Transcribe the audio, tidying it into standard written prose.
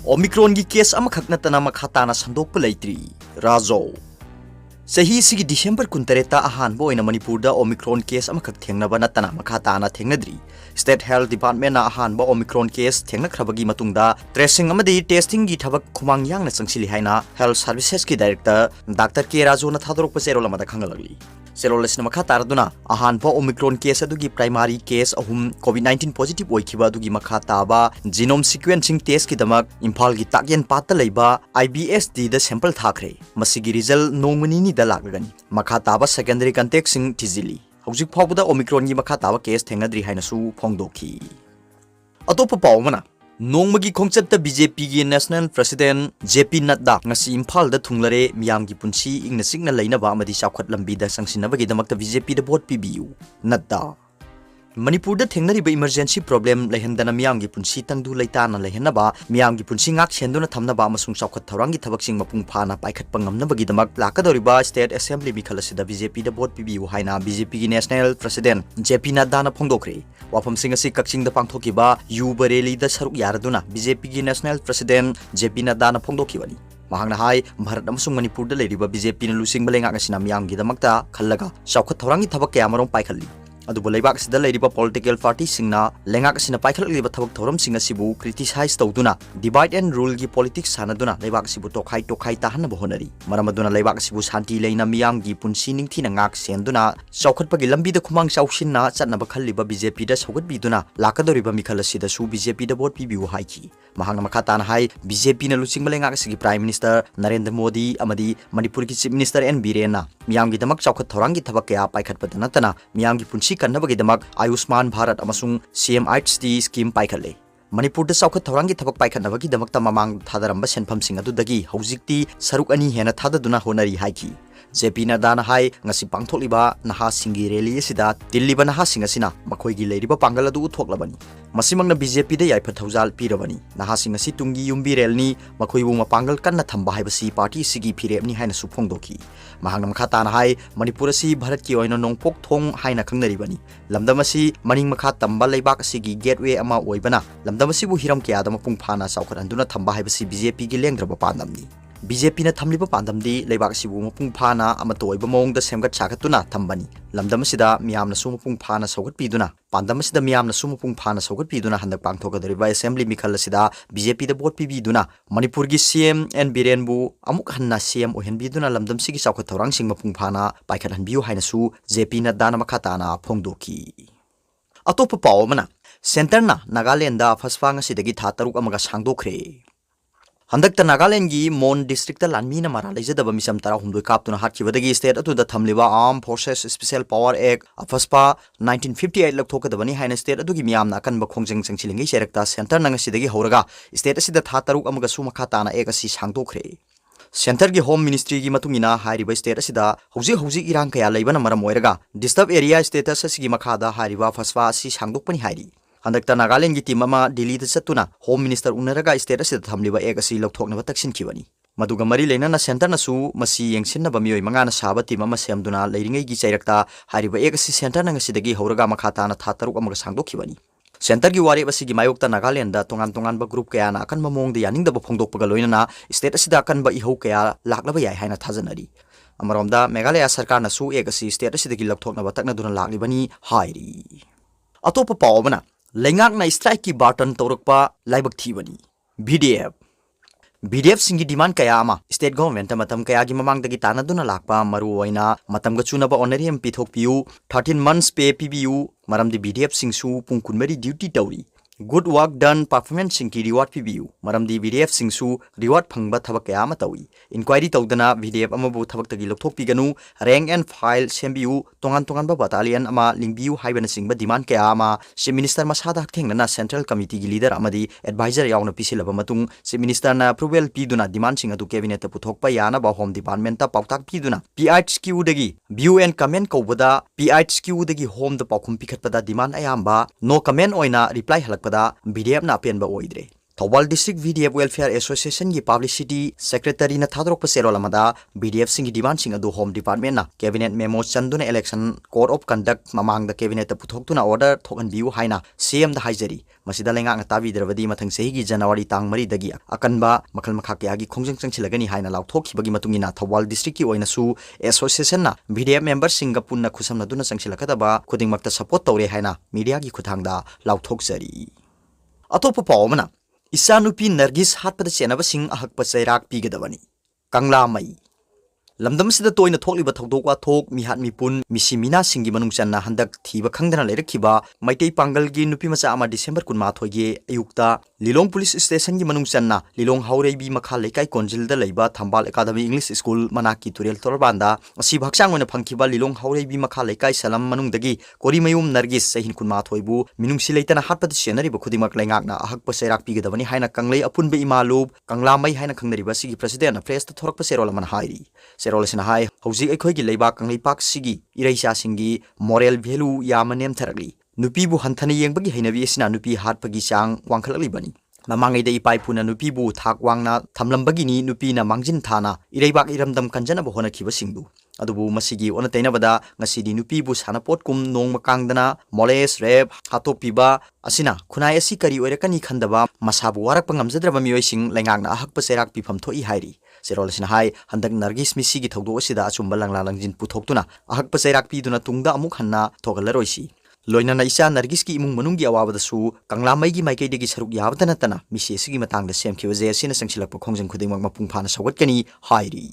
Omicron-gi case amakak natana makhatana sandokpa leitri. Razo. Sahi sigi December 13 ahanba oina Manipur-da Omicron case amakak thengnaba natana makhatana thengnadri. State Health Department na ahanba Omicron case thengnakhrabagi matungda tracing amadi testing gi thabak khumang yangna changsili haina Health Services ki Director Dr. K. Razo na thadorokpa zero lamada khangalagli. Serolesna makha taraduna ahanba Omicron case adugi primary case ahum COVID-19 positive oikhiba adugi makha taba genome sequencing test ki damak Imphal gi takyen patta leiba IBSD da sample thakre masigi result nongmani ni da laglagani makha taba secondary contact sing tizili hojik phawda Omicron gi makha taba case thengadri haina su phongdokhi atopa pawmana Nongmagi khongchatda BJP gi National President JP Nadda ngasi Imphal da thunglare miyam gi punsi ingna signa leinaba amadi chawkhat lambi da sangsinabagi damakta BJP da vote PBU Nadda Manipur da thengnariba emergency problem lehendana miyam gi punsi tangdu leitana lehenaba miyam gi punsi ngak senduna thamnaba amasung chawkhat thawrangi thabaksing mapung phana paikhatpa ngamnabagi damak lakadoriba State Assembly mikhalasida BJP da vote PBU haina BJP gi National President JP Nadda na phongdokre wafam sing asi kakching da pangthokiba yu bareli da saruk yaraduna BJP gi National President JP Nadda na phongdokibani mahangna hai Bharat amasung Manipur da leiriba BJP na lusing balenga ngasina miyam gi damakta khallaga chawkhat thawrangi thabak kaya marom paikhalli adubo leibak sida leiriba political party singna lengak sina paikhalliba thabak thoram singa sibu criticize tawduna divide and rule gi politics sanaduna leibak sibu tokhai tahanna bohonari maramaduna leibak sibu shanti leina miyam gi punsi ningthina ngak senduna chawkhatpa gi lambi da khumang chawshinna chatnaba khalliba BJP da sogat biduna lakadoriba mikhalasida su BJP da vote PBU haiki mahangna makhatana hai BJP na lusing malenga sigi Prime Minister Narendra Modi amadi Manipur gi Chief Minister N Birena miyam gi damak chawkhat thorangi thabak kaya paikhatpa natana miyam gi punsi kannabagi damak Ayushman Bharat amasung CMHD scheme paikhalle Manipur da chawkhat thorangi thabak paikhatnabagi damakta mamang thadaramba senpham sing adudagi hojikti saruk ani hena thadaduna honari haiki JP Nadda na hai ngasi pangthokliba naha singi rally sida tilliba naha singasina makhoi gi leiriba pangal adu uthoklabani masimangna BJP da yaifa thaujal pirabani naha singasi tungi yumbi relni makhoi bu mapangal kanna thamba haibasi party sigi phirepni haina su phongdoki mahangna makha na hai Manipur si Bharat ki oina nongpok thong haina khangnaribani lamdamasi maning makha tamba leibak sigi gateway ama oibana lamdamasi bu hiram kya da mapung phana saukhat anduna thamba haibasi BJP gi lengraba pandamni BJP na thamliba pandamdi leibak sibu mapung phana amatoiba mong da semgat chakatuna thambani lamdam sida miyamna su mapung phana sogat piduna pandam sida miyamna su mapung phana sogat piduna handak pangthokadariba assembly mikhal sida BJP da vote pibiduna Manipur gi CM N Birenbu amuk hanna CM ohen biduna lamdam sigi chawkhat thorang sing mapung phana paikhat hanbiu haina su JP na dana makhatana phongdoki atopa pawmana center na Nagaland da phaswang sidagi tha taruk amaga sangdokre Handakta Nagaland gi Mon district ta lanmi na mara leijadaba misam tara humdoi kaptuna hatkibadagi state atu da thamliba Armed Forces Special Power Act afaspa 1958 lakthokadabani haina state atu gi miyamna kanba khongjeng changchilingi serakta center nang sidagi horaga state asida tha taruk amaga su makhatana ek asi sangdokre Center gi Home Ministry gi matungina hariba state asida hojik irang kaya leibana maram oiraga disturb area status asigi makhada hariba faswa asi sangdokpani hairi Handakta Nagaland gi team ama Delhi da chatuna Home Minister unaraga state asida thamliba ek asi lokthoknaba taksinkhibani maduga mari leina na center na su masi yengsinna bamioi mangana saba team ama semduna leiringai gi chairakta hariba ek asi center nang asidagi horaga makhata na thataruk amaga sangdokhibani center gi wari basi gi mayokta Nagaland da tongan ba group kaya na akan mamong da yaning da phongdokpaga loina na state asida akan ba ihau kaya laklaba yai haina thajanari amaromda Meghalaya sarkar na su ek asi state asidagi lokthoknaba takna duna laklibani hairi atopa pawmana Lengak na strike ki barton torokpa laibak thibani BDF singi demand kaya ama state government matam kaya gi mamang dagi tanaduna lakpa maru oina matam ga chunaba honorarium PATHOKTUNA 13 months pay PBU maramdi BDF singsu pungkunmari duty tawri good work done performance singki reward PBU maramdi BDF singsu reward phangba thabak kaya ama tawi inquiry tawdana BDF amabu thabak tagi lokthok piganu rank and file sembiu tongan ba battalion ama lingbiu haibana singba demand kaya ama chief minister masada thengna central committee gi leader amadi advisor yauna pisilaba matung chief minister na approval piduna demand sing adu cabinet ta puthokpa yana ba home department ta pautak piduna PAO-CHE dagi view and comment kobada PAO-CHE dagi home da paukhum pikhatpada demand ayamba no comment oina reply halakpada BDF na penba oidre Thawal District VDF Welfare Association gi Publicity Secretary na thadrok pa serol amada BDF sing demand sing adu Home Department na Cabinet Memo chanduna Election Code of Conduct mamang da Cabinet ta puthoktuna order thokan biu haina CM da haijari masida lenga nga tabi dravadi mathang sehi gi January tang mari dagi akanba makhal makha ke agi khongjang changchilagani haina lauthokhi bagi matungina Thawal District ki oina su association na BDF member sing ga punna khusamna duna changchilakadaba khudingmakta support tawre haina media gi khuthangda lauthokjari atopa pawmana Isa nupi Nargis hatpada chenaba sing ahakpa chairak pigedabani Kangla mai Lamdam sida toina thokliba thodokwa thok mihat mipun misimina singi manung channa handak thiba khangdana lerakhiba maitei pangal gi nupi macha ama December 18 ge ayukta Lilong Police Station gi manung channa Lilong Haureibi makha lekai konjil da leiba Thambal Academy English School manaki turel torbanda asi bhaksang oina phangkhiba Lilong Haureibi makha lekai salam manung dagi Korimayum Nargis sahin 18 bu minung sileitana hatpada chenari ba khudimak lengakna ahakpa chairak pigedabani haina kanglei apunbe imalub kangla mai haina khangnari ba sigi president na press ta thorakpa serol man hairi Serolesina hai hauji ekhoigi leiba kanglei pak sigi iraisa singi moral value yamanem tharagli nupi bu hanthani yengbagi hainabi asina nupi hatpagi chang wangkhalali bani mamangai dai pai puna nupi bu thak wangna thamlambagi ni nupi na mangjin thana ireibak iramdam kanjana bo hona khiba singdu adubu masigi ona tainabada ngasidi nupi bu sanapot kum nong makangdana moles rep hatopiba asina khunai asi kari oirakani khandaba masabu warak pangamjadraba miyoising lengakna ahakpa serak pifam thoi hairi Serolesina hai handak Nargis misigi thogdo asida achumba langla langjin puthoktuna ahakpa chairak piduna tungda amuk hanna thogalaroisi loina na isa Nargis ki imung manunggi awabadasu kanglamai gi maikai degi saruk yabdana tana misi sigi matangda semkhiba je asina sangsilakpa khongjang khudingmak mapung phana sawatkani hairi